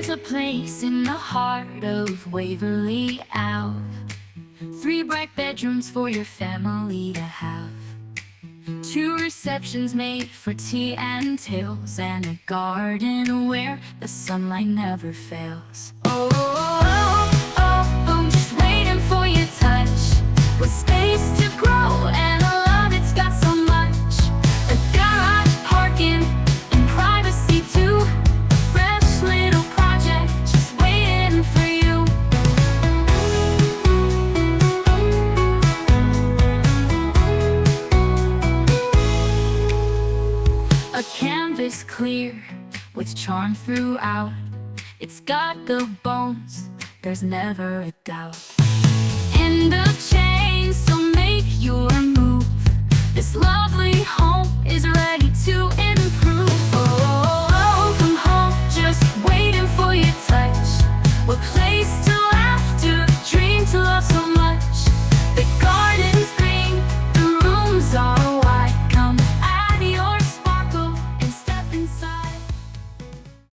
a place in the heart of Waverley Ave. 3 bright bedrooms for your family to have. 2 receptions made for tea and tales, and a garden where the sunlight never fails. Oh, oh, oh, oh, oh, just waiting for your touch. With space to grow and a love it's got so much. A garage parking and privacy too. A fresh little project just waiting for you. A canvas clear with charm throughout. It's got the bones, there's never a doubt. End of chain.